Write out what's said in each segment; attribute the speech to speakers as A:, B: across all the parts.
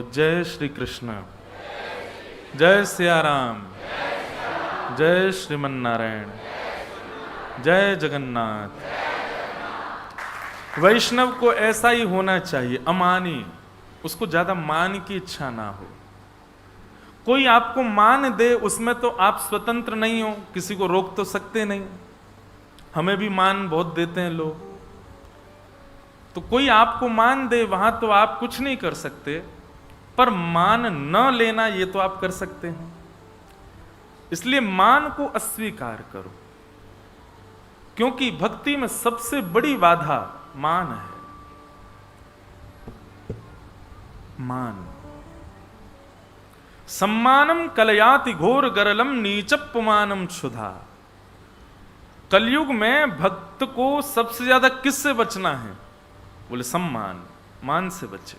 A: जय श्री कृष्ण, जय सिया राम, जय श्रीमन नारायण, जय जगन्नाथ। वैष्णव को ऐसा ही होना चाहिए, अमानी, उसको ज्यादा मान की इच्छा ना हो। कोई आपको मान दे उसमें तो आप स्वतंत्र नहीं हो, किसी को रोक तो सकते नहीं। हमें भी मान बहुत देते हैं लोग, तो कोई आपको मान दे वहां तो आप कुछ नहीं कर सकते, पर मान न लेना ये तो आप कर सकते हैं। इसलिए मान को अस्वीकार करो, क्योंकि भक्ति में सबसे बड़ी बाधा मान है। मान सम्मानम कलयाति घोर गरलम नीचपुमानम क्षुधा। कलयुग में भक्त को सबसे ज्यादा किससे बचना है? बोले सम्मान, मान से बचे।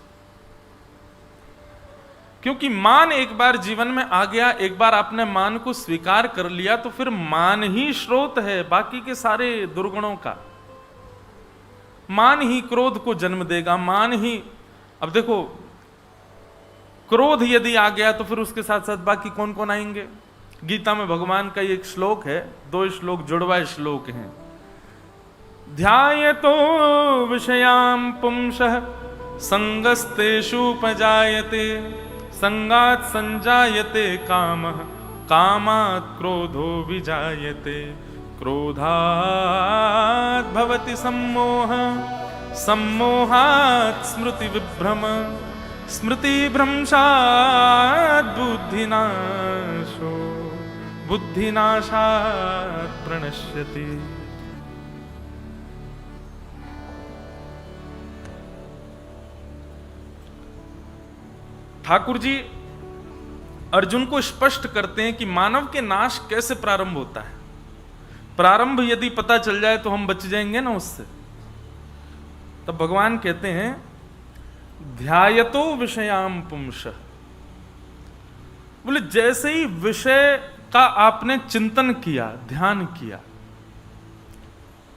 A: क्योंकि मान एक बार जीवन में आ गया, एक बार आपने मान को स्वीकार कर लिया तो फिर मान ही स्रोत है बाकी के सारे दुर्गुणों का। मान ही क्रोध को जन्म देगा, मान ही, अब देखो क्रोध यदि आ गया तो फिर उसके साथ साथ बाकी कौन कौन आएंगे? गीता में भगवान का एक श्लोक है, 2 श्लोक जुड़वा श्लोक हैं। ध्यायतो विषयाम पुंसः संगस्तेषुपजायते संगात् संजायते कामः कामात् क्रोधो विजायते क्रोधात् भवति सम्मोहः सम्मोहात् स्मृति विभ्रम स्मृतिभ्रंशात् बुद्धिनाशो बुद्धिनाशात् प्रणश्यति। ठाकुर जी अर्जुन को स्पष्ट करते हैं कि मानव के नाश कैसे प्रारंभ होता है। प्रारंभ यदि पता चल जाए तो हम बच जाएंगे ना उससे। तब भगवान कहते हैं ध्यायतो विषयाम पुंसः। बोले जैसे ही विषय का आपने चिंतन किया, ध्यान किया।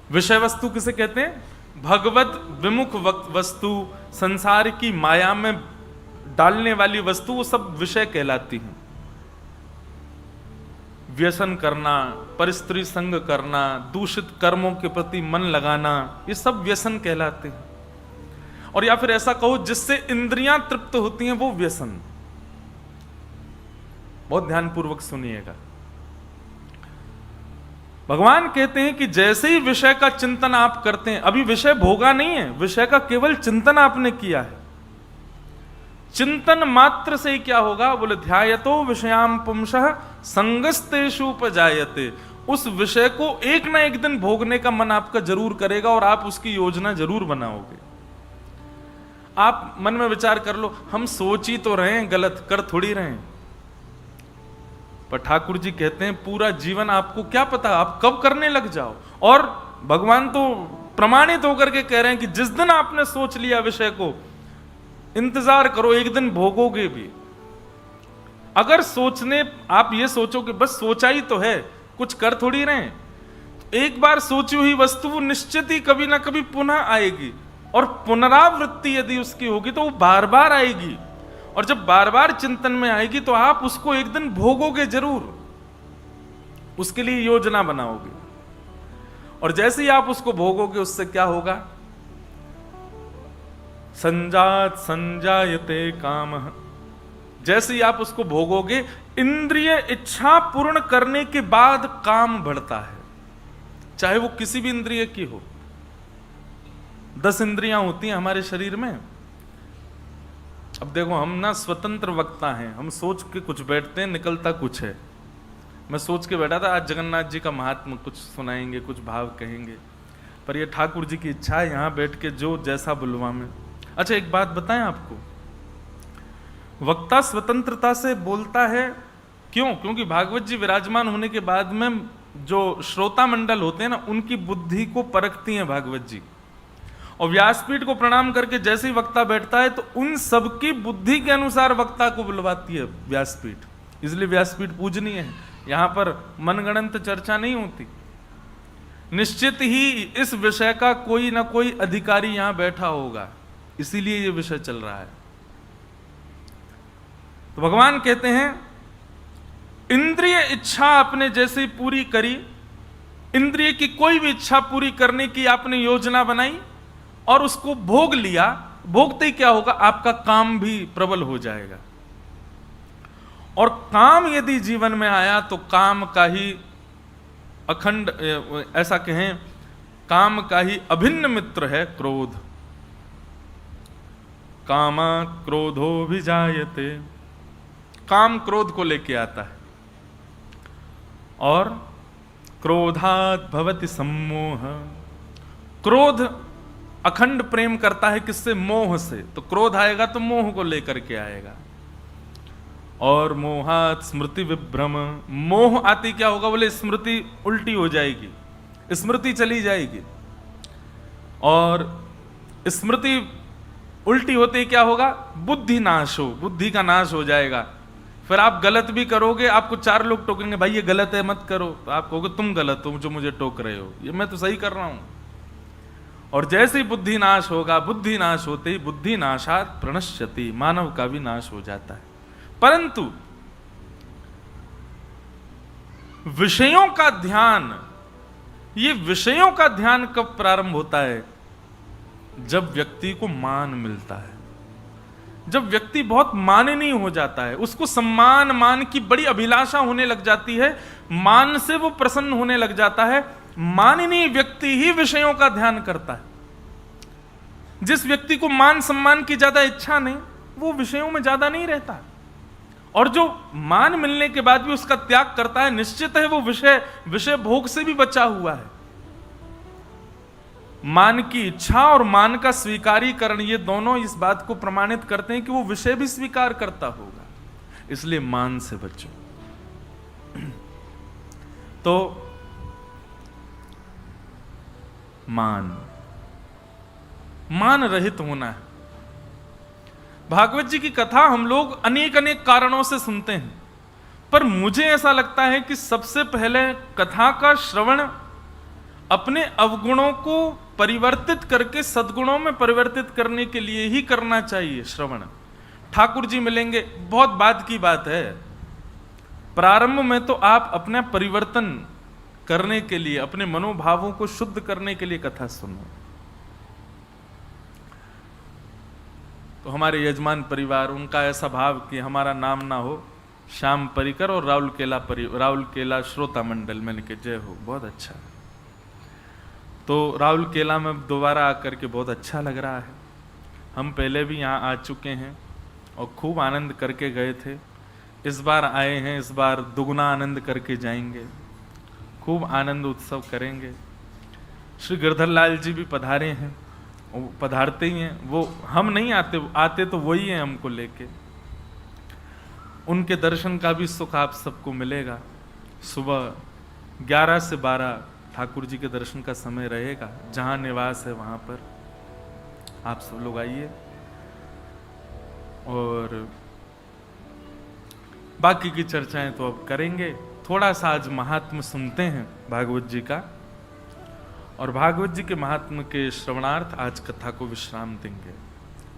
A: विषय वस्तु किसे कहते हैं? भगवत विमुख वस्तु, संसार की माया में डालने वाली वस्तु, वो सब विषय कहलाती हैं। व्यसन करना, परिस्त्री संग करना, दूषित कर्मों के प्रति मन लगाना, ये सब व्यसन कहलाते हैं। और या फिर ऐसा कहो जिससे इंद्रियां तृप्त होती हैं, वो व्यसन। बहुत ध्यानपूर्वक सुनिएगा। भगवान कहते हैं कि जैसे ही विषय का चिंतन आप करते हैं, अभी विषय भोगा नहीं है, विषय का केवल चिंतन आपने किया है। चिंतन मात्र से ही क्या होगा? बोले ध्यायतो विषयाम पुंसः संगस्तेषुपजायते। उस विषय को एक ना एक दिन भोगने का मन आपका जरूर करेगा और आप उसकी योजना जरूर बनाओगे। आप मन में विचार कर लो, हम सोच ही तो रहे हैं, गलत कर थोड़ी रहे हैं। पर ठाकुर जी कहते हैं पूरा जीवन आपको क्या पता आप कब करने लग जाओ। और भगवान तो प्रमाणित होकर के कह रहे हैं कि जिस दिन आपने सोच लिया विषय को, इंतजार करो, एक दिन भोगोगे भी। अगर सोचने आप ये सोचो कि बस सोचा ही तो है, कुछ कर थोड़ी रहे, एक बार सोची हुई वस्तु निश्चित ही कभी ना कभी पुनः आएगी। और पुनरावृत्ति यदि उसकी होगी तो वो बार बार आएगी। और जब बार बार चिंतन में आएगी तो आप उसको एक दिन भोगोगे जरूर, उसके लिए योजना बनाओगे। और जैसे ही आप उसको भोगोगे उससे क्या होगा? संजात संजायते कामः। जैसे ही आप उसको भोगोगे, इंद्रिय इच्छा पूर्ण करने के बाद काम बढ़ता है, चाहे वो किसी भी इंद्रिय की हो। 10 इंद्रियां होती हैं हमारे शरीर में। अब देखो हम ना स्वतंत्र वक्ता हैं, हम सोच के कुछ बैठते हैं, निकलता कुछ है। मैं सोच के बैठा था आज जगन्नाथ जी का महात्मा कुछ सुनाएंगे, कुछ भाव कहेंगे, पर ये ठाकुर जी की इच्छा है यहां बैठ के जो जैसा बुलवा में। अच्छा एक बात बताएं आपको, वक्ता स्वतंत्रता से बोलता है, क्यों? क्योंकि भागवत जी विराजमान होने के बाद में जो श्रोता मंडल होते हैं ना, उनकी बुद्धि को परखती हैं भागवत जी। और व्यासपीठ को प्रणाम करके जैसे ही वक्ता बैठता है तो उन सबकी बुद्धि के अनुसार वक्ता को बुलवाती है व्यासपीठ। इसलिए व्यासपीठ पूजनीय है, यहां पर मनगणंत चर्चा नहीं होती। निश्चित ही इस विषय का कोई ना कोई अधिकारी यहां बैठा होगा, इसीलिए ये विषय चल रहा है। तो भगवान कहते हैं इंद्रिय इच्छा आपने जैसे पूरी करी, इंद्रिय की कोई भी इच्छा पूरी करने की आपने योजना बनाई और उसको भोग लिया, भोगते ही क्या होगा, आपका काम भी प्रबल हो जाएगा। और काम यदि जीवन में आया तो काम का ही अखंड, ऐसा कहें, काम का ही अभिन्न मित्र है क्रोध। कामा क्रोधो विजायते, काम क्रोध को लेके आता है। और क्रोधात् भवति सम्मोह, क्रोध अखंड प्रेम करता है किससे, मोह से। तो क्रोध आएगा तो मोह को लेकर के आएगा। और मोहात् स्मृति विभ्रम, मोह आती क्या होगा, बोले स्मृति उल्टी हो जाएगी, स्मृति चली जाएगी। और स्मृति उल्टी होते ही क्या होगा, बुद्धि नाश हो, बुद्धि का नाश हो जाएगा। फिर आप गलत भी करोगे, आपको 4 लोग टोकेंगे, भाई ये गलत है मत करो, तो आप कहोगे तुम गलत हो जो मुझे टोक रहे हो, ये मैं तो सही कर रहा हूं। और जैसे ही बुद्धि नाश होगा, बुद्धि नाश होते ही बुद्धि नाशात् प्रणश्यति, मानव का भी नाश हो जाता है। परंतु विषयों का ध्यान, ये विषयों का ध्यान कब प्रारंभ होता है, जब व्यक्ति को मान मिलता है, जब व्यक्ति बहुत माननीय हो जाता है, उसको सम्मान मान की बड़ी अभिलाषा होने लग जाती है, मान से वो प्रसन्न होने लग जाता है। माननीय व्यक्ति ही विषयों का ध्यान करता है। जिस व्यक्ति को मान सम्मान की ज्यादा इच्छा नहीं, वो विषयों में ज्यादा नहीं रहता। और जो मान मिलने के बाद भी उसका त्याग करता है, निश्चित है वो विषय भोग से भी बचा हुआ है। मान की इच्छा और मान का स्वीकारीकरण, ये दोनों इस बात को प्रमाणित करते हैं कि वो विषय भी स्वीकार करता होगा, इसलिए मान से बचो। तो मान रहित होना है। भागवत जी की कथा हम लोग अनेक अनेक कारणों से सुनते हैं, पर मुझे ऐसा लगता है कि सबसे पहले कथा का श्रवण अपने अवगुणों को परिवर्तित करके सद्गुणों में परिवर्तित करने के लिए ही करना चाहिए। श्रवण ठाकुर जी मिलेंगे, बहुत बाद की बात है। प्रारंभ में तो आप अपना परिवर्तन करने के लिए, अपने मनोभावों को शुद्ध करने के लिए कथा सुनो। तो हमारे यजमान परिवार, उनका ऐसा भाव कि हमारा नाम ना हो श्याम परिकर और राहुल केला श्रोता मंडल, मैंने कहा जय हो, बहुत अच्छा। तो राहुल केला में दोबारा आकर के बहुत अच्छा लग रहा है। हम पहले भी यहाँ आ चुके हैं और खूब आनंद करके गए थे, इस बार आए हैं, इस बार दुगना आनंद करके जाएंगे, खूब आनंद उत्सव करेंगे। श्री गिरधर लाल जी भी पधारे हैं, पधारते ही हैं, वो हम नहीं आते तो वही हैं हमको लेके। उनके दर्शन का भी सुख आप सबको मिलेगा। सुबह 11 से 12 ठाकुर जी के दर्शन का समय रहेगा, जहां निवास है वहां पर आप सब लोग आइए। और बाकी की चर्चाएं तो अब करेंगे। थोड़ा सा आज महात्म सुनते हैं भागवत जी का, और भागवत जी के महात्म के श्रवणार्थ आज कथा को विश्राम देंगे।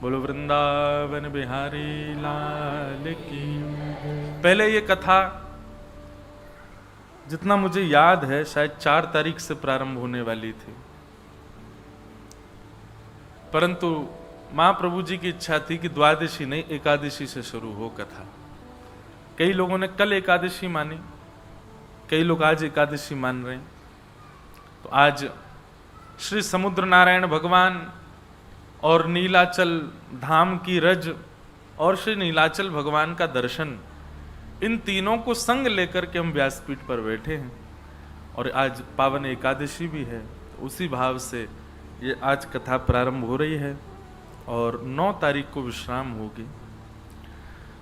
A: बोलो वृंदावन बिहारी लाल की। पहले ये कथा जितना मुझे याद है शायद 4 तारीख से प्रारंभ होने वाली थी, परंतु महाप्रभु जी की इच्छा थी कि द्वादशी नहीं, एकादशी से शुरू हो कथा। कई लोगों ने कल एकादशी मानी, कई लोग आज एकादशी मान रहे हैं। तो आज श्री समुद्र नारायण भगवान और नीलाचल धाम की रज और श्री नीलाचल भगवान का दर्शन, इन तीनों को संग लेकर के हम व्यासपीठ पर बैठे हैं। और आज पावन एकादशी भी है, तो उसी भाव से ये आज कथा प्रारंभ हो रही है और 9 तारीख को विश्राम होगी।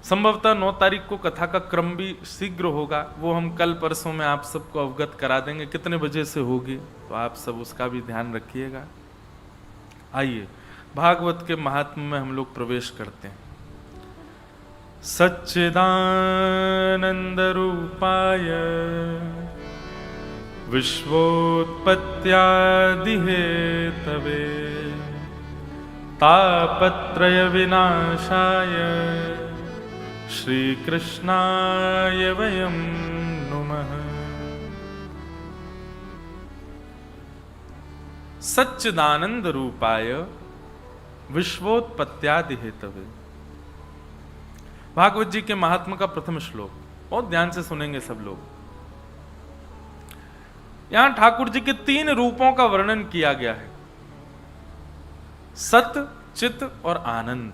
A: संभवतः 9 तारीख को कथा का क्रम भी शीघ्र होगा, वो हम कल परसों में आप सबको अवगत करा देंगे कितने बजे से होगी, तो आप सब उसका भी ध्यान रखिएगा। आइए भागवत के महात्म में हम लोग प्रवेश करते हैं। सच्चिदानंद रूपाय विश्वोत्पत्त्यादि हेतवे तापत्रय विनाशाय श्री कृष्णाय वयं नुमः। सच्चिदानंद रूपाय विश्वोत्पत्त्यादि हेतवे। भागवत जी के महात्मा का प्रथम श्लोक, बहुत ध्यान से सुनेंगे सब लोग। यहां ठाकुर जी के 3 रूपों का वर्णन किया गया है, सत, चित और आनंद।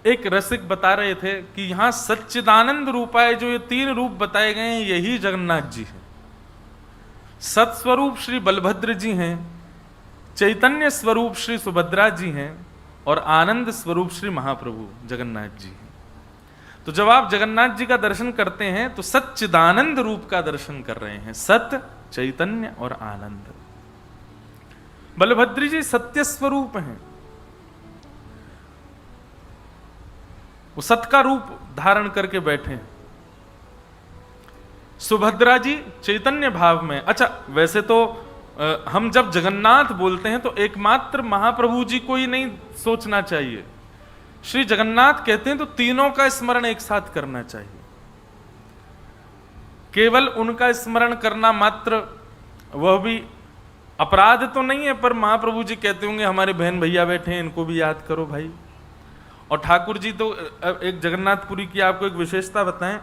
A: एक रसिक बता रहे थे कि यहां सच्चिदानंद रूपाय जो ये 3 रूप बताए गए हैं, यही जगन्नाथ जी हैं। सत्स्वरूप श्री बलभद्र जी हैं, चैतन्य स्वरूप श्री सुभद्रा जी हैं और आनंद स्वरूप श्री महाप्रभु जगन्नाथ जी हैं। तो जब आप जगन्नाथ जी का दर्शन करते हैं तो सच्चिदानंद रूप का दर्शन कर रहे हैं, सत्य, चैतन्य और आनंद। बलभद्र जी सत्य स्वरूप हैं, वो सत का रूप धारण करके बैठे हैं। सुभद्रा जी चैतन्य भाव में। अच्छा, वैसे तो हम जब जगन्नाथ बोलते हैं तो एकमात्र महाप्रभु जी को ही नहीं सोचना चाहिए। श्री जगन्नाथ कहते हैं तो तीनों का स्मरण एक साथ करना चाहिए। केवल उनका स्मरण करना मात्र वह भी अपराध तो नहीं है, पर महाप्रभु जी कहते होंगे हमारे बहन भैया बैठे हैं, इनको भी याद करो भाई। और ठाकुर जी तो एक जगन्नाथपुरी की आपको एक विशेषता बताएं,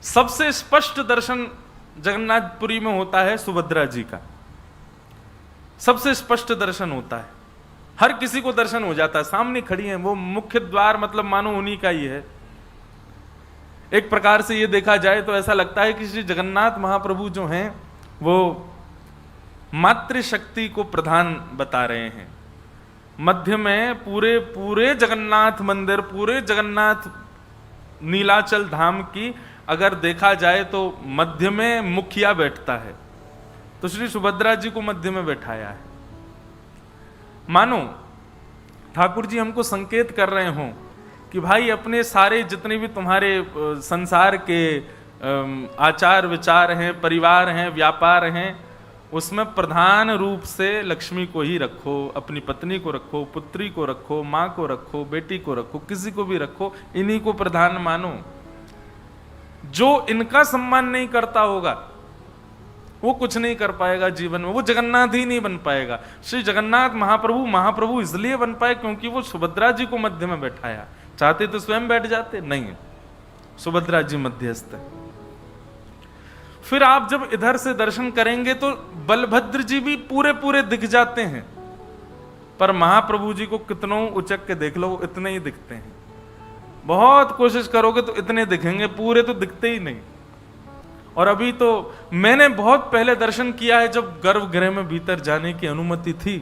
A: सबसे स्पष्ट दर्शन जगन्नाथपुरी में होता है सुभद्रा जी का, सबसे स्पष्ट दर्शन होता है, हर किसी को दर्शन हो जाता है, सामने खड़ी है वो, मुख्य द्वार मतलब मानो उन्हीं का ही है। एक प्रकार से ये देखा जाए तो ऐसा लगता है कि श्री जगन्नाथ महाप्रभु जो हैं वो मातृशक्ति को प्रधान बता रहे हैं। मध्य में पूरे जगन्नाथ मंदिर, पूरे जगन्नाथ नीलाचल धाम की अगर देखा जाए तो मध्य में मुखिया बैठता है, तो श्री सुभद्रा जी को मध्य में बैठाया है। मानो ठाकुर जी हमको संकेत कर रहे हों कि भाई अपने सारे जितने भी तुम्हारे संसार के आचार विचार हैं, परिवार हैं, व्यापार हैं, उसमें प्रधान रूप से लक्ष्मी को ही रखो, अपनी पत्नी को रखो, पुत्री को रखो, माँ को रखो, बेटी को रखो, किसी को भी रखो, इन्हीं को प्रधान मानो। जो इनका सम्मान नहीं करता होगा वो कुछ नहीं कर पाएगा जीवन में, वो जगन्नाथ ही नहीं बन पाएगा। श्री जगन्नाथ महाप्रभु इसलिए बन पाए क्योंकि वो सुभद्रा जी को मध्य में बैठाया। चाहते तो स्वयं बैठ जाते, नहीं, सुभद्रा जी मध्यस्थ है। फिर आप जब इधर से दर्शन करेंगे तो बलभद्र जी भी पूरे दिख जाते हैं, पर महाप्रभु जी को कितनों उचक के देख लो इतने ही दिखते हैं। बहुत कोशिश करोगे तो इतने दिखेंगे, पूरे तो दिखते ही नहीं। और अभी तो मैंने बहुत पहले दर्शन किया है, जब गर्भगृह में भीतर जाने की अनुमति थी,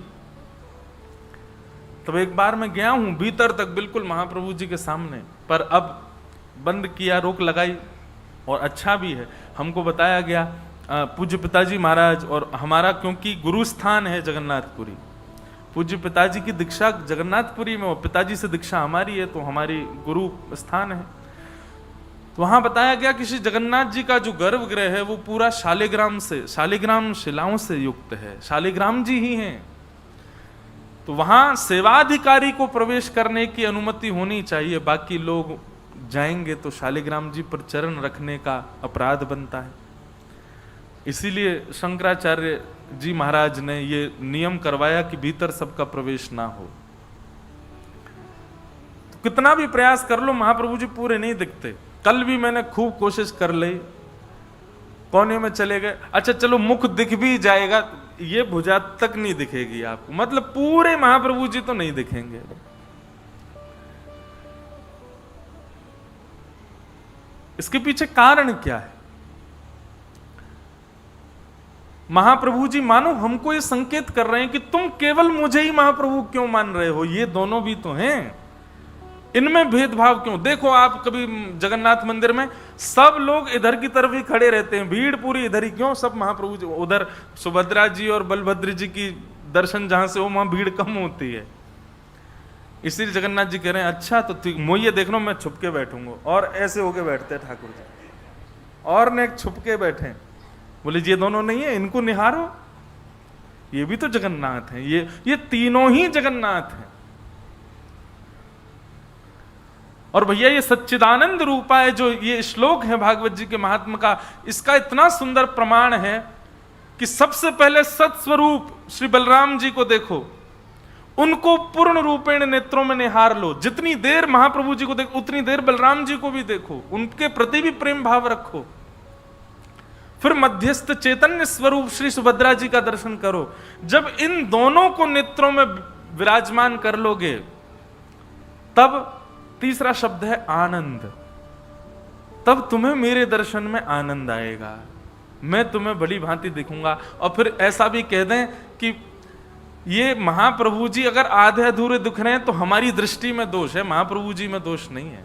A: तब एक बार मैं गया हूं भीतर तक बिल्कुल महाप्रभु जी के सामने, पर अब बंद किया, रोक लगाई। और अच्छा भी है, हमको बताया गया पूज्य पिताजी महाराज और हमारा, क्योंकि गुरु स्थान है जगन्नाथपुरी, पूज्य पिताजी की दीक्षा जगन्नाथपुरी में, और पिताजी से दीक्षा हमारी है, तो हमारी गुरु स्थान है। तो वहां बताया गया कि श्री जगन्नाथ जी का जो गर्भगृह है वो पूरा शालिग्राम शिलाओं से युक्त है, शालिग्राम जी ही हैं। तो वहां सेवाधिकारी को प्रवेश करने की अनुमति होनी चाहिए, बाकी लोग जाएंगे तो शालिग्राम जी पर चरण रखने का अपराध बनता है। इसीलिए शंकराचार्य जी महाराज ने ये नियम करवाया कि भीतर सबका प्रवेश ना हो। तो कितना भी प्रयास कर लो महाप्रभु जी पूरे नहीं दिखते। कल भी मैंने खूब कोशिश कर ली, कोने में चले गए, अच्छा चलो मुख दिख भी जाएगा, ये भुजा तक नहीं दिखेगी आपको, मतलब पूरे महाप्रभु जी तो नहीं दिखेंगे। इसके पीछे कारण क्या है? महाप्रभु जी मानो हमको ये संकेत कर रहे हैं कि तुम केवल मुझे ही महाप्रभु क्यों मान रहे हो, ये दोनों भी तो हैं, इनमें भेदभाव क्यों? देखो आप कभी जगन्नाथ मंदिर में सब लोग इधर की तरफ ही खड़े रहते हैं, भीड़ पूरी इधर ही क्यों? सब महाप्रभु जी, उधर सुभद्रा जी और बलभद्र जी की दर्शन जहां से हो वहां भीड़ कम होती है। इसीलिए जगन्नाथ जी कह रहे हैं अच्छा तो ठीक, मुझे देख लो मैं छुप के बैठूंगा, और ऐसे होके बैठते हैं ठाकुर जी, और ने छुप के बैठे। बोले ये दोनों नहीं है, इनको निहारो, ये भी तो जगन्नाथ हैं, ये तीनों ही जगन्नाथ हैं। और भैया ये सच्चिदानंद रूपा है, जो ये श्लोक है भागवत जी के महात्मा का, इसका इतना सुंदर प्रमाण है कि सबसे पहले सत्स्वरूप श्री बलराम जी को देखो, उनको पूर्ण रूपेण नेत्रों में निहार लो। जितनी देर महाप्रभु जी को देखो उतनी देर बलराम जी को भी देखो, उनके प्रति भी प्रेम भाव रखो। फिर मध्यस्थ चैतन्य स्वरूप श्री सुभद्रा जी का दर्शन करो। जब इन दोनों को नेत्रों में विराजमान कर लोगे, तब तीसरा शब्द है आनंद। तब तुम्हें मेरे दर्शन में आनंद आएगा, मैं तुम्हें भली भांति दिखूंगा। और फिर ऐसा भी कह दें कि ये महाप्रभु जी अगर आधे अधूरे दिख रहे हैं तो हमारी दृष्टि में दोष है, महाप्रभु जी में दोष नहीं है,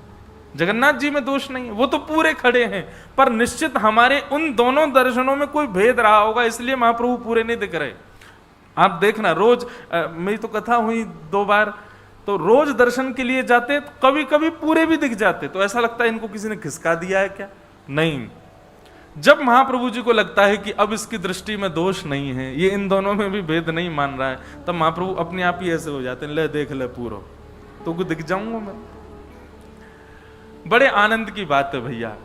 A: जगन्नाथ जी में दोष नहीं है, वो तो पूरे खड़े हैं। पर निश्चित हमारे उन दोनों दर्शनों में कोई भेद रहा होगा, इसलिए महाप्रभु पूरे नहीं दिख रहे। आप देखना रोज मेरी तो कथा हुई 2 बार, तो रोज दर्शन के लिए जाते तो कभी कभी पूरे भी दिख जाते, तो ऐसा लगता है इनको किसी ने खिसका दिया है क्या। नहीं, जब महाप्रभु जी को लगता है कि अब इसकी दृष्टि में दोष नहीं है, ये इन दोनों में भी भेद नहीं मान रहा है, तब महाप्रभु अपने आप ही ऐसे हो जाते हैं, ले देख ले पूरा तो को दिख जाऊंगा मैं। बड़े आनंद की बात है भैया।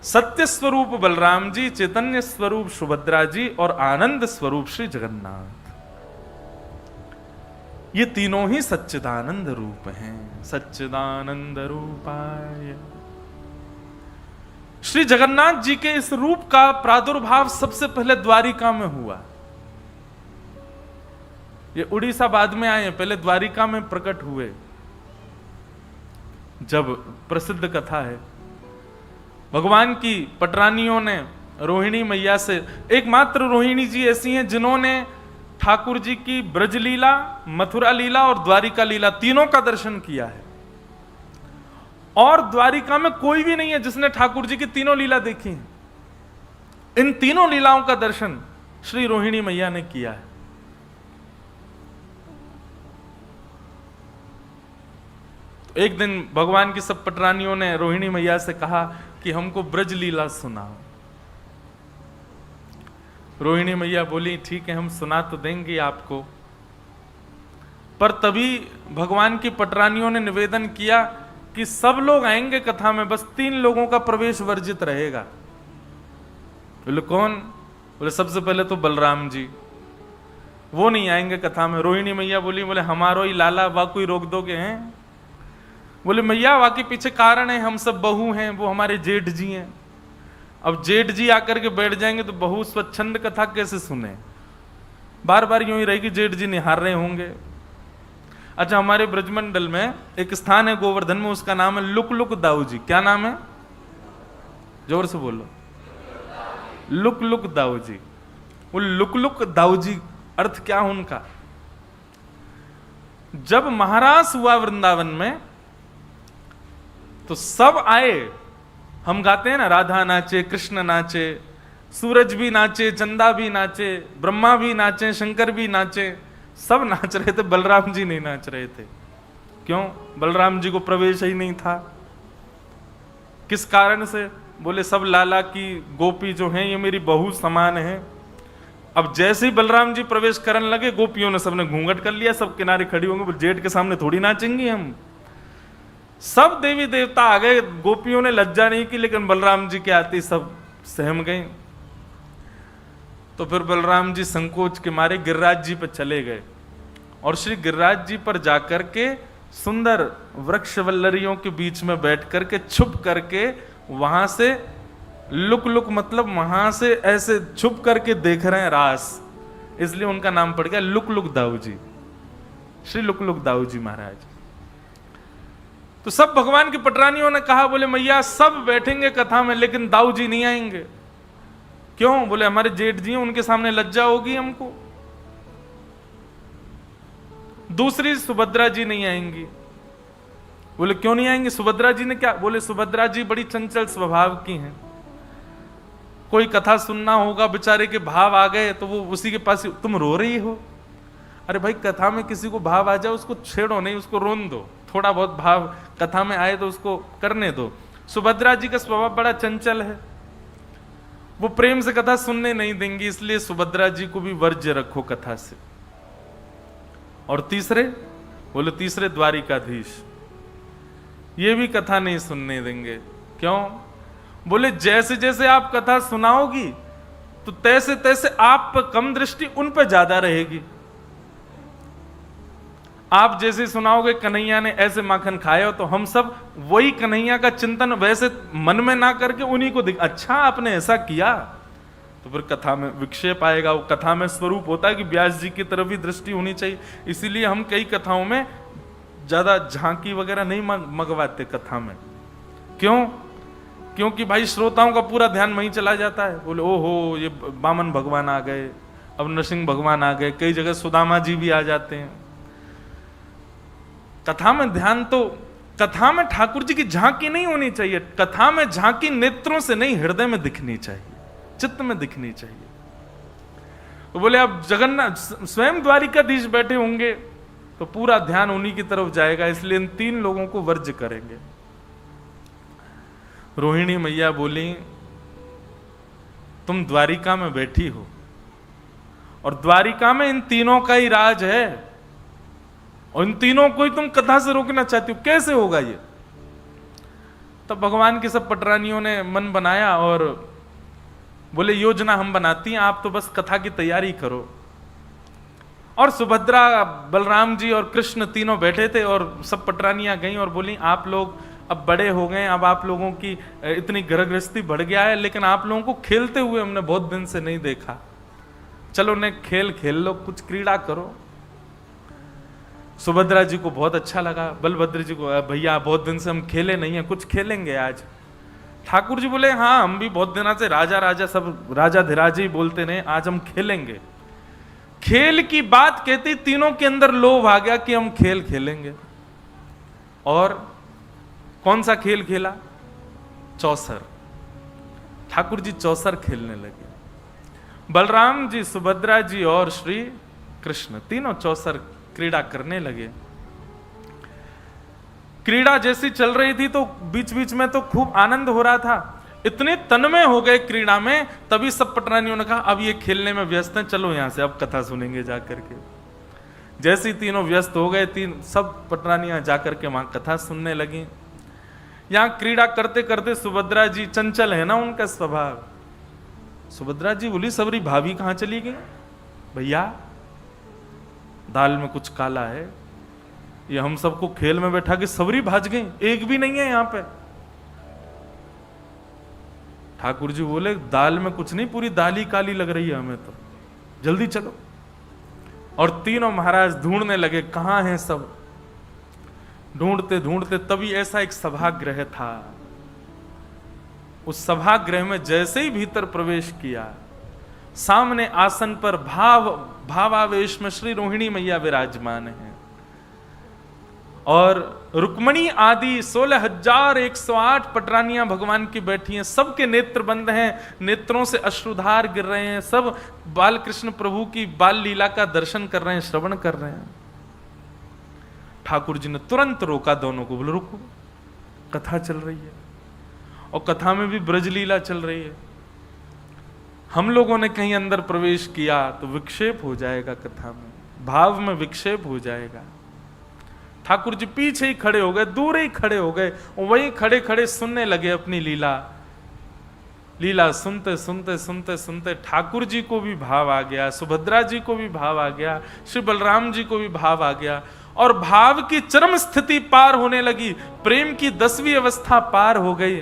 A: सत्य स्वरूप बलराम जी, चैतन्य स्वरूप सुभद्रा जी और आनंद स्वरूप श्री जगन्नाथ, ये तीनों ही सच्चिदानंद रूप हैं। सच्चिदानंद रूपाय। श्री जगन्नाथ जी के इस रूप का प्रादुर्भाव सबसे पहले द्वारिका में हुआ। ये उड़ीसा बाद में आए, पहले द्वारिका में प्रकट हुए। जब प्रसिद्ध कथा है, भगवान की पटरानियों ने रोहिणी मैया से, एकमात्र रोहिणी जी ऐसी हैं जिन्होंने ठाकुर जी की ब्रज लीला, मथुरा लीला और द्वारिका लीला तीनों का दर्शन किया है। और द्वारिका में कोई भी नहीं है जिसने ठाकुर जी की तीनों लीला देखी है। इन तीनों लीलाओं का दर्शन श्री रोहिणी मैया ने किया है। एक दिन भगवान की सब पटरानियों ने रोहिणी मैया से कहा कि हमको ब्रज लीला सुनाओ। रोहिणी मैया बोली ठीक है, हम सुना तो देंगे आपको। पर तभी भगवान की पटरानियों ने निवेदन किया कि सब लोग आएंगे कथा में, बस 3 लोगों का प्रवेश वर्जित रहेगा। बोले कौन? बोले सबसे पहले तो बलराम जी, वो नहीं आएंगे कथा में। रोहिणी मैया बोली, बोले हमारो ही लाला, वा कोई रोक दोगे हैं? बोले मैया वाकई पीछे कारण है, हम सब बहू हैं, वो हमारे जेठ जी हैं। अब जेठ जी आकर के बैठ जाएंगे तो बहू स्वच्छंद कथा कैसे सुने? बार बार यूं ही रहेगी, जेठ जी निहार रहे होंगे। अच्छा, हमारे ब्रजमंडल में एक स्थान है गोवर्धन में, उसका नाम है लुक लुक दाऊ जी। क्या नाम है? जोर से बोलो। Look look Dau ji. वो लुक लुक दाऊ जी अर्थ क्या उनका? जब महारास हुआ वृंदावन में तो सब आए। हम गाते हैं ना, राधा नाचे, कृष्ण नाचे, सूरज भी नाचे, चंदा भी नाचे, ब्रह्मा भी नाचे, शंकर भी नाचे, सब नाच रहे थे, बलराम जी नहीं नाच रहे थे। क्यों? बलराम जी को प्रवेश ही नहीं था। किस कारण से? बोले सब लाला की गोपी जो हैं ये मेरी बहू समान है। अब जैसे ही बलराम जी प्रवेश करने लगे, गोपियों ने सबने घूंघट कर लिया, सब किनारे खड़ी होंगे, जेठ के सामने थोड़ी नाचेंगी हम। सब देवी देवता आ गए, गोपियों ने लज्जा नहीं की, लेकिन बलराम जी के आते सब सहम गए। तो फिर बलराम जी संकोच के मारे गिरिराज जी पर चले गए और श्री गिरिराज जी पर जाकर के सुंदर वृक्ष वल्लरियों के बीच में बैठ करके छुप करके वहां से लुक लुक, मतलब वहां से ऐसे छुप करके देख रहे हैं रास, इसलिए उनका नाम पड़ गया look look Dau ji, Shri look look Dau ji महाराज। तो सब भगवान की पटरानियों ने कहा, बोले मैया सब बैठेंगे कथा में लेकिन दाऊ जी नहीं आएंगे। क्यों? बोले हमारे जेठ जी हैं, उनके सामने लज्जा होगी हमको। दूसरी सुभद्रा जी नहीं आएंगी। बोले क्यों नहीं आएंगी? सुभद्रा जी ने क्या? बोले सुभद्रा जी बड़ी चंचल स्वभाव की हैं, कोई कथा सुनना होगा, बेचारे के भाव आ गए तो वो उसी के पास। तुम रो रही हो? अरे भाई, कथा में किसी को भाव आ जाए उसको छेड़ो नहीं, उसको रोन दो। थोड़ा बहुत भाव कथा में आए तो उसको करने दो। सुभद्रा जी का स्वभाव बड़ा चंचल है, वो प्रेम से कथा सुनने नहीं देंगी, इसलिए सुभद्रा जी को भी वर्ज्य रखो कथा से। और तीसरे? बोले तीसरे द्वारिकाधीश। ये भी कथा नहीं सुनने देंगे। क्यों? बोले जैसे जैसे आप कथा सुनाओगी तो तैसे तैसे आप पर कम दृष्टि, उन पर ज्यादा रहेगी। आप जैसे सुनाओगे कन्हैया ने ऐसे माखन खाया हो, तो हम सब वही कन्हैया का चिंतन वैसे मन में ना करके उन्हीं को अच्छा आपने ऐसा किया, तो फिर कथा में विक्षेप आएगा। वो कथा में स्वरूप होता है कि व्यास जी की तरफ ही दृष्टि होनी चाहिए। इसीलिए हम कई कथाओं में ज्यादा झांकी वगैरह नहीं मंगवाते कथा में। क्यों? क्योंकि भाई श्रोताओं का पूरा ध्यान वहीं चला जाता है। बोले ओहो ये वामन भगवान आ गए, अब नरसिंह भगवान आ गए, कई जगह सुदामा जी भी आ जाते हैं। कथा में ध्यान तो, कथा में ठाकुर जी की झांकी नहीं होनी चाहिए। कथा में झांकी नेत्रों से नहीं, हृदय में दिखनी चाहिए, चित्त में दिखनी चाहिए। तो बोले अब जगन्नाथ स्वयं द्वारिकाधीश बैठे होंगे तो पूरा ध्यान उन्हीं की तरफ जाएगा, इसलिए इन तीन लोगों को वर्ज्य करेंगे। रोहिणी मैया बोली तुम द्वारिका में बैठी हो और द्वारिका में इन तीनों का ही राज है, और इन तीनों को ही तुम कथा से रोकना चाहती हो, कैसे होगा ये? तब भगवान के सब पटरानियों ने मन बनाया और बोले योजना हम बनाती हैं, आप तो बस कथा की तैयारी करो। और सुभद्रा, बलराम जी और कृष्ण तीनों बैठे थे और सब पटरानियां गईं और बोली आप लोग अब बड़े हो गए, अब आप लोगों की इतनी गर्भगृहस्थी बढ़ गया है, लेकिन आप लोगों को खेलते हुए हमने बहुत दिन से नहीं देखा, चलो ने खेल खेल लो, कुछ क्रीड़ा करो। सुभद्रा जी को बहुत अच्छा लगा, बलभद्र जी को भैया बहुत दिन से हम खेले नहीं है, कुछ खेलेंगे आज। ठाकुर जी बोले हाँ हम भी बहुत दिनों से राजा राजा सब राजा धीराज ही बोलते रहे, आज हम खेलेंगे। खेल की बात कहती तीनों के अंदर लोभ आ गया कि हम खेल खेलेंगे। और कौन सा खेल खेला? चौसर। ठाकुर जी चौसर खेलने लगे। बलराम जी, सुभद्रा जी और श्री कृष्ण तीनों चौसर क्रीड़ा करने लगे। क्रीड़ा जैसी चल रही थी तो बीच बीच में तो खूब आनंद हो रहा था, इतने तन्मय हो गए क्रीड़ा में। तभी सब पटरानियों ने कहा अब ये खेलने में व्यस्त हैं, चलो यहां से अब कथा सुनेंगे जाकर के। जैसे ही तीनों व्यस्त हो गए, सब पटरानियां जाकर के वहां कथा सुनने लगी। यहां क्रीड़ा करते करते सुभद्रा जी, चंचल है ना उनका स्वभाव, सुभद्रा जी बोली सबरी भाभी कहां चली गई? भैया दाल में कुछ काला है, ये हम सबको खेल में बैठा के सबरी भाज गई, एक भी नहीं है यहां पे। ठाकुर जी बोले दाल में कुछ नहीं, पूरी दाल ही काली लग रही है हमें तो, जल्दी चलो। और तीनों महाराज ढूंढने लगे कहां हैं सब। ढूंढते ढूंढते तभी ऐसा एक सभागृह था, उस सभागृह में जैसे ही भीतर प्रवेश किया, सामने आसन पर भावावेश में श्री रोहिणी मैया विराजमान है और रुक्मणी आदि 16,108 पटरानियां भगवान की बैठी हैं। सबके नेत्र बंद हैं, नेत्रों से अश्रुधार गिर रहे हैं, सब बाल कृष्ण प्रभु की बाल लीला का दर्शन कर रहे हैं, श्रवण कर रहे हैं। ठाकुर जी ने तुरंत रोका दोनों को, बोले रुको, कथा चल रही है और कथा में भी ब्रजलीला चल रही है, हम लोगों ने कहीं अंदर प्रवेश किया तो विक्षेप हो जाएगा, कथा में भाव में विक्षेप हो जाएगा। ठाकुर जी पीछे ही खड़े हो गए, दूर ही खड़े हो गए, वहीं खड़े खड़े सुनने लगे अपनी लीला। लीला सुनते सुनते सुनते सुनते ठाकुर जी को भी भाव आ गया, सुभद्रा जी को भी भाव आ गया, श्री बलराम जी को भी भाव आ गया और भाव की चरम स्थिति पार होने लगी, प्रेम की 10वीं अवस्था पार हो गई।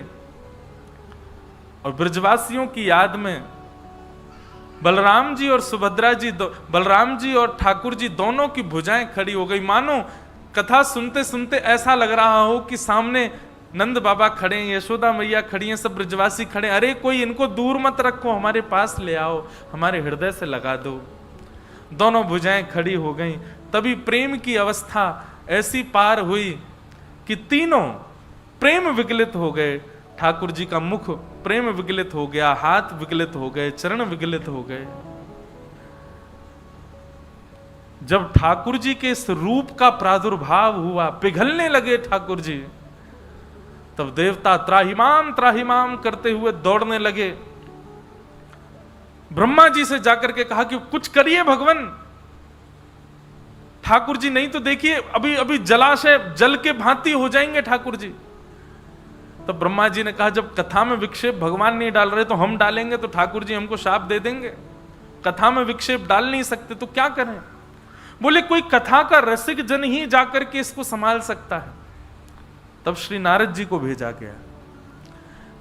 A: और ब्रजवासियों की याद में बलराम जी और सुभद्रा जी, बलराम जी और ठाकुर जी दोनों की भुजाएं खड़ी हो गई, मानो कथा सुनते सुनते ऐसा लग रहा हो कि सामने नंद बाबा खड़े हैं, यशोदा मैया खड़ी हैं, सब ब्रजवासी खड़े, अरे कोई इनको दूर मत रखो, हमारे पास ले आओ, हमारे हृदय से लगा दो। दोनों भुजाएं खड़ी हो गई। तभी प्रेम की अवस्था ऐसी पार हुई कि तीनों प्रेम विगलित हो गए। ठाकुर जी का मुख प्रेम विगलित हो गया, हाथ विगलित हो गए, चरण विगलित हो गए। जब ठाकुर जी के इस रूप का प्रादुर्भाव हुआ, पिघलने लगे ठाकुर जी, तब देवता त्राहिमाम त्राहिमाम करते हुए दौड़ने लगे। ब्रह्मा जी से जाकर के कहा कि कुछ करिए भगवान। ठाकुर जी नहीं तो देखिए अभी अभी जलाशय जल के भांति हो जाएंगे ठाकुर जी। तो ब्रह्मा जी ने कहा जब कथा में विक्षेप भगवान नहीं डाल रहे तो हम डालेंगे तो ठाकुर जी हमको शाप दे देंगे, कथा में विक्षेप डाल नहीं सकते तो क्या करें। बोले कोई कथा का रसिक जन ही जाकर के इसको संभाल सकता है। तब श्री नारद जी को भेजा गया।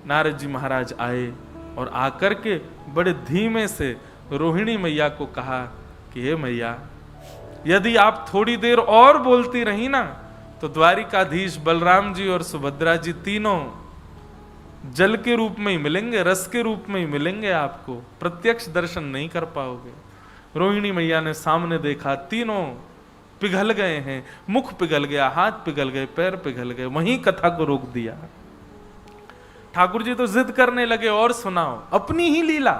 A: नारद जी महाराज आए और आकर के बड़े धीमे से रोहिणी मैया को कहा कि हे मैया, यदि आप थोड़ी देर और बोलती रही ना तो द्वारिकाधीश बलराम जी और सुभद्रा जी तीनों जल के रूप में ही मिलेंगे, रस के रूप में ही मिलेंगे, आपको प्रत्यक्ष दर्शन नहीं कर पाओगे। रोहिणी मैया ने सामने देखा, तीनों पिघल गए हैं, मुख पिघल गया, हाथ पिघल गए, पैर पिघल गए, वहीं कथा को रोक दिया। ठाकुर जी तो जिद करने लगे और सुनाओ अपनी ही लीला,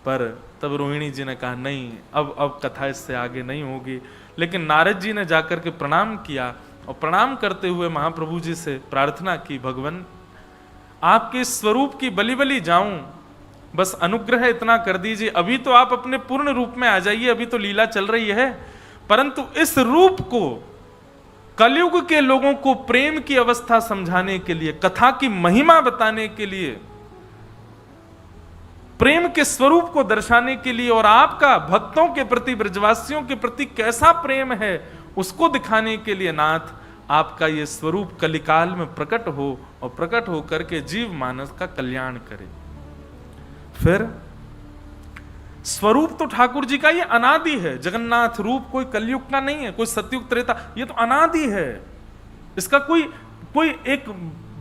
A: पर तब रोहिणी जी ने कहा नहीं, अब कथा इससे आगे नहीं होगी। लेकिन नारद जी ने जाकर के प्रणाम किया और प्रणाम करते हुए महाप्रभु जी से प्रार्थना की, भगवान आपके स्वरूप की बलि बलि जाऊं, बस अनुग्रह इतना कर दीजिए। अभी तो आप अपने पूर्ण रूप में आ जाइए, अभी तो लीला चल रही है, परंतु इस रूप को कलयुग के लोगों को प्रेम की अवस्था समझाने के लिए, कथा की महिमा बताने के लिए, प्रेम के स्वरूप को दर्शाने के लिए और आपका भक्तों के प्रति, ब्रजवासियों के प्रति कैसा प्रेम है उसको दिखाने के लिए नाथ आपका ये स्वरूप कलिकाल में प्रकट हो और प्रकट हो करके जीव मानस का कल्याण करे। फिर स्वरूप तो ठाकुर जी का ये अनादि है, जगन्नाथ रूप कोई कलयुग का नहीं है, कोई सतयुग त्रेता, ये तो अनादि है। इसका कोई एक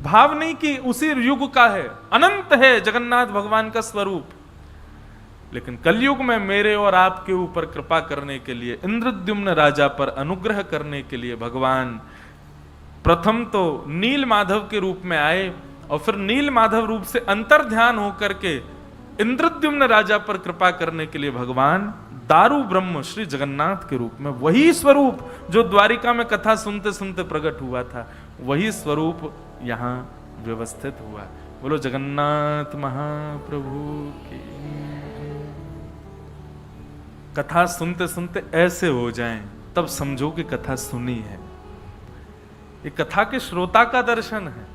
A: भाव नहीं कि उसी युग का है, अनंत है जगन्नाथ भगवान का स्वरूप। लेकिन कलयुग में मेरे और आपके ऊपर कृपा करने के लिए, इंद्रद्युम्न राजा पर अनुग्रह करने के लिए भगवान प्रथम तो नील माधव के रूप में आए और फिर नील माधव रूप से अंतर ध्यान होकर के इंद्रद्युम्न राजा पर कृपा करने के लिए भगवान दारू ब्रह्म श्री जगन्नाथ के रूप में, वही स्वरूप जो द्वारिका में कथा सुनते सुनते प्रकट हुआ था, वही स्वरूप यहां व्यवस्थित हुआ। बोलो जगन्नाथ महाप्रभु की। कथा सुनते सुनते ऐसे हो जाएं तब समझो कि कथा सुनी है। ये कथा के श्रोता का दर्शन है।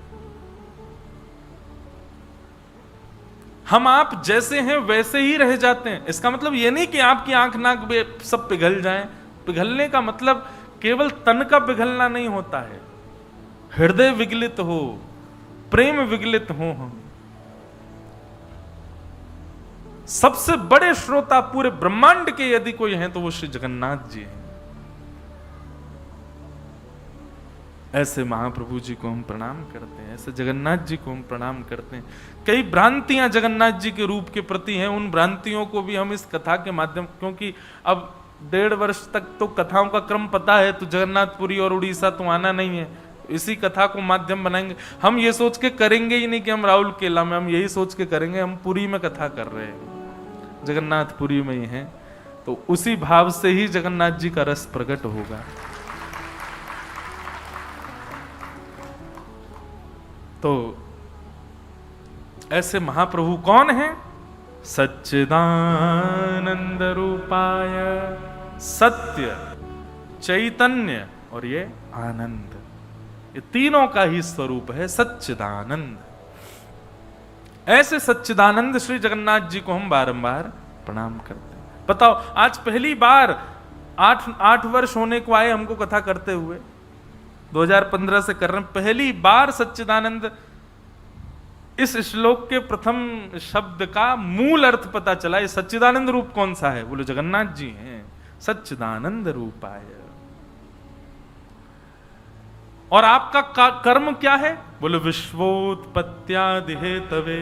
A: हम आप जैसे हैं वैसे ही रह जाते हैं। इसका मतलब ये नहीं कि आपकी आंख नाक सब पिघल जाएं। पिघलने का मतलब केवल तन का पिघलना नहीं होता है, हृदय विगलित हो, प्रेम विगलित हो। हम सबसे बड़े श्रोता पूरे ब्रह्मांड के यदि कोई हैं तो वो श्री जगन्नाथ जी हैं। ऐसे महाप्रभु जी को हम प्रणाम करते हैं, ऐसे जगन्नाथ जी को हम प्रणाम करते हैं। कई भ्रांतियां जगन्नाथ जी के रूप के प्रति हैं, उन भ्रांतियों को भी हम इस कथा के माध्यम, क्योंकि अब 1.5 वर्ष तक तो कथाओं का क्रम पता है, तो जगन्नाथपुरी और उड़ीसा तो आना नहीं है, इसी कथा को माध्यम बनाएंगे। हम ये सोच के करेंगे ही नहीं कि हम राहुल केला में, हम यही सोच के करेंगे हम पुरी में कथा कर रहे हैं, जगन्नाथपुरी में ही हैं, तो उसी भाव से ही जगन्नाथ जी का रस प्रकट होगा। तो ऐसे महाप्रभु कौन हैं? सच्चिदानंद रूपाय, सत्य, चैतन्य और ये आनंद, ये तीनों का ही स्वरूप है सच्चिदानंद। ऐसे सच्चिदानंद श्री जगन्नाथ जी को हम बारंबार प्रणाम करते हैं। बताओ, आज पहली बार 8 वर्ष होने को आए हमको कथा करते हुए, 2015 से कर रहे हैं, पहली बार सच्चिदानंद इस श्लोक के प्रथम शब्द का मूल अर्थ पता चला। ये सच्चिदानंद रूप कौन सा है? बोलो जगन्नाथ जी हैं, सच्चिदानंद रूपाय। और आपका कर्म क्या है? बोलो विश्वोत्पत्त्यादि हेतवे,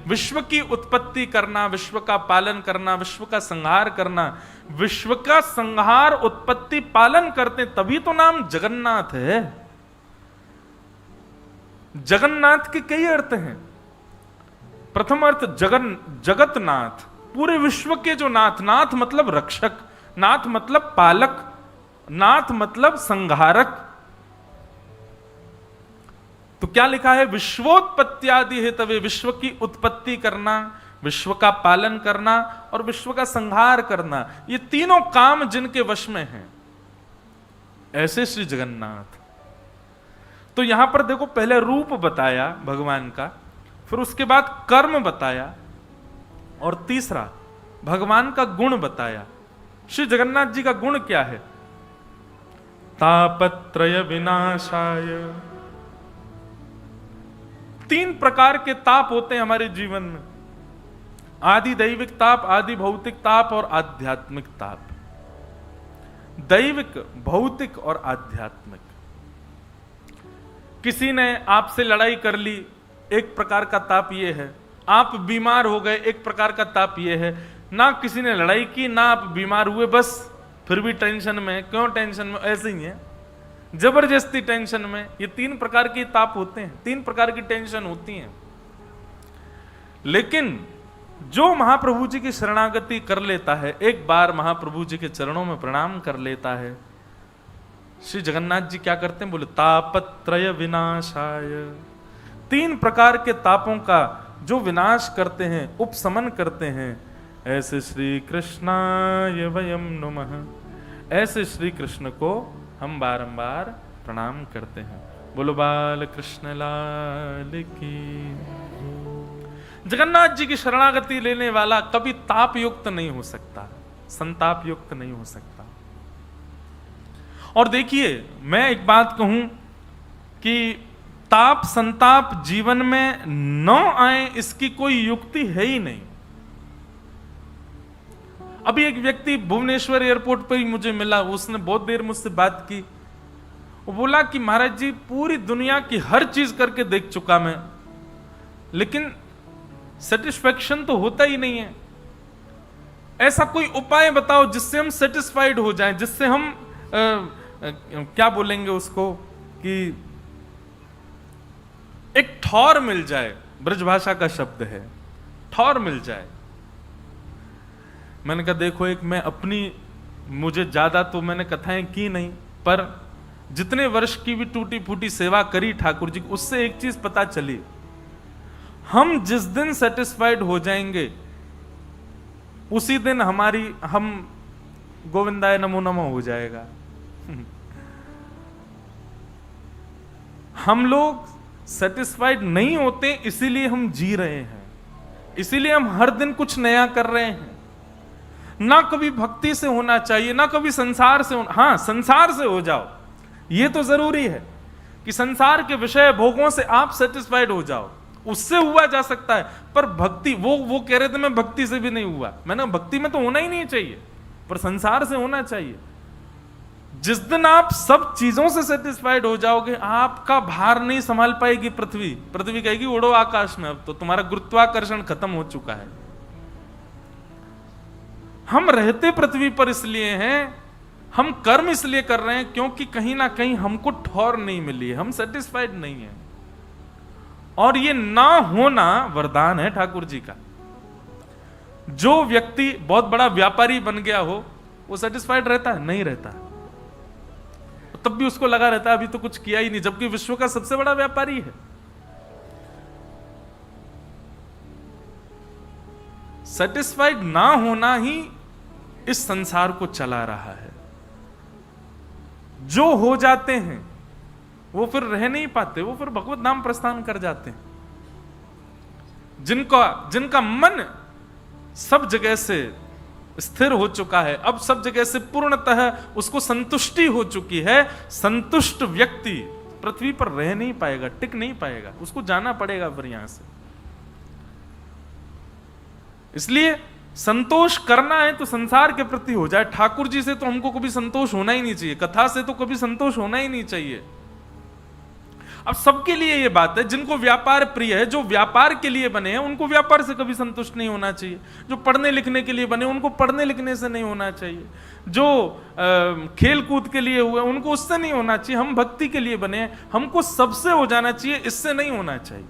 A: विश्व की उत्पत्ति करना, विश्व का पालन करना, विश्व का संहार करना। विश्व का संहार, उत्पत्ति, पालन करते तभी तो नाम जगन्नाथ है। जगन्नाथ के कई अर्थ हैं। प्रथम अर्थ जगतनाथ, पूरे विश्व के जो नाथ, नाथ मतलब रक्षक, नाथ मतलब पालक, नाथ मतलब संहारक। तो क्या लिखा है? विश्वोत्पत्त्यादि हेतवे, विश्व की उत्पत्ति करना, विश्व का पालन करना और विश्व का संहार करना। ये तीनों काम जिनके वश में हैं, ऐसे श्री जगन्नाथ। तो यहां पर देखो, पहले रूप बताया भगवान का, फिर उसके बाद कर्म बताया, और तीसरा भगवान का गुण बताया। श्री जगन्नाथ जी का गुण क्या है? तापत्रय विनाशाय। 3 प्रकार के ताप होते हैं हमारे जीवन में, आदि दैविक ताप, आदि भौतिक ताप और आध्यात्मिक ताप। दैविक, भौतिक और आध्यात्मिक। किसी ने आपसे लड़ाई कर ली, एक प्रकार का ताप ये है। आप बीमार हो गए, एक प्रकार का ताप ये है। ना किसी ने लड़ाई की, ना आप बीमार हुए, बस फिर भी टेंशन में। क्यों टेंशन में? ऐसे ही है, जबरदस्ती टेंशन में। ये 3 प्रकार के ताप होते हैं, 3 प्रकार की टेंशन होती हैं। लेकिन जो महाप्रभु जी की शरणागति कर लेता है, एक बार महाप्रभु जी के चरणों में प्रणाम कर लेता है, श्री जगन्नाथ जी क्या करते हैं? बोले तापत्रय विनाशाय। 3 प्रकार के तापों का जो विनाश करते हैं, उपशमन करते हैं, ऐसे श्री कृष्णाय वयम नमः। ऐसे श्री कृष्ण को हम बारंबार प्रणाम करते हैं। बोलो बाल कृष्ण लाल की। जगन्नाथ जी की शरणागति लेने वाला कभी ताप युक्त नहीं हो सकता, संताप युक्त नहीं हो सकता। और देखिए, मैं एक बात कहूं कि ताप संताप जीवन में न आए, इसकी कोई युक्ति है ही नहीं। अभी एक व्यक्ति भुवनेश्वर एयरपोर्ट पर ही मुझे मिला, उसने बहुत देर मुझसे बात की। वो बोला कि महाराज जी, पूरी दुनिया की हर चीज करके देख चुका मैं, लेकिन सेटिस्फैक्शन तो होता ही नहीं है। ऐसा कोई उपाय बताओ जिससे हम सेटिस्फाइड हो जाएं, जिससे हम क्या बोलेंगे उसको, कि एक ठौर मिल जाए। ब्रजभाषा का शब्द है, ठौर मिल जाए। मैंने कहा देखो, एक मैं अपनी, मुझे ज्यादा तो मैंने कथाएं की नहीं, पर जितने वर्ष की भी टूटी फूटी सेवा करी ठाकुर जी, उससे एक चीज पता चली, हम जिस दिन सेटिस्फाइड हो जाएंगे उसी दिन हम गोविंदाय नमो नमो हो जाएगा। हम लोग सेटिस्फाइड नहीं होते, इसीलिए हम जी रहे हैं, इसीलिए हम हर दिन कुछ नया कर रहे हैं। ना कभी भक्ति से होना चाहिए, ना कभी संसार से होना। हाँ, संसार से हो जाओ, यह तो जरूरी है कि संसार के विषय भोगों से आप सेटिस्फाइड हो जाओ, उससे हुआ जा सकता है। पर भक्ति, वो कह रहे थे मैं भक्ति से भी नहीं हुआ। मैंने भक्ति में तो होना ही नहीं चाहिए, पर संसार से होना चाहिए। जिस दिन आप सब चीजों से सेटिस्फाइड हो जाओगे, आपका भार नहीं संभाल पाएगी पृथ्वी। पृथ्वी कहेगी उड़ो आकाश में, अब तो तुम्हारा गुरुत्वाकर्षण खत्म हो चुका है। हम रहते पृथ्वी पर इसलिए हैं, हम कर्म इसलिए कर रहे हैं क्योंकि कहीं ना कहीं हमको ठौर नहीं मिली है, हम सेटिस्फाइड नहीं है। और ये ना होना वरदान है ठाकुर जी का। जो व्यक्ति बहुत बड़ा व्यापारी बन गया हो, वो सेटिस्फाइड रहता है? नहीं रहता। तब भी उसको लगा रहता है अभी तो कुछ किया ही नहीं, जबकि विश्व का सबसे बड़ा व्यापारी है। सेटिस्फाइड ना होना ही इस संसार को चला रहा है। जो हो जाते हैं वो फिर रह नहीं पाते, वो फिर भगवत नाम प्रस्थान कर जाते हैं। जिनका मन सब जगह से स्थिर हो चुका है, अब सब जगह से पूर्णतः उसको संतुष्टि हो चुकी है, संतुष्ट व्यक्ति पृथ्वी पर रह नहीं पाएगा, टिक नहीं पाएगा, उसको जाना पड़ेगा फिर यहां से। इसलिए संतोष करना है तो संसार के प्रति हो जाए। ठाकुर जी से तो हमको कभी संतोष होना ही नहीं चाहिए, कथा से तो कभी संतोष होना ही नहीं चाहिए। अब सबके लिए ये बात है, जिनको व्यापार प्रिय है, जो व्यापार के लिए बने हैं, उनको व्यापार से कभी संतुष्ट नहीं होना चाहिए। जो पढ़ने लिखने के लिए बने, उनको पढ़ने लिखने से नहीं होना चाहिए। जो खेल कूद के लिए हुए, उनको उससे नहीं होना चाहिए। हम भक्ति के लिए बने हैं, हमको सबसे हो जाना चाहिए, इससे नहीं होना चाहिए।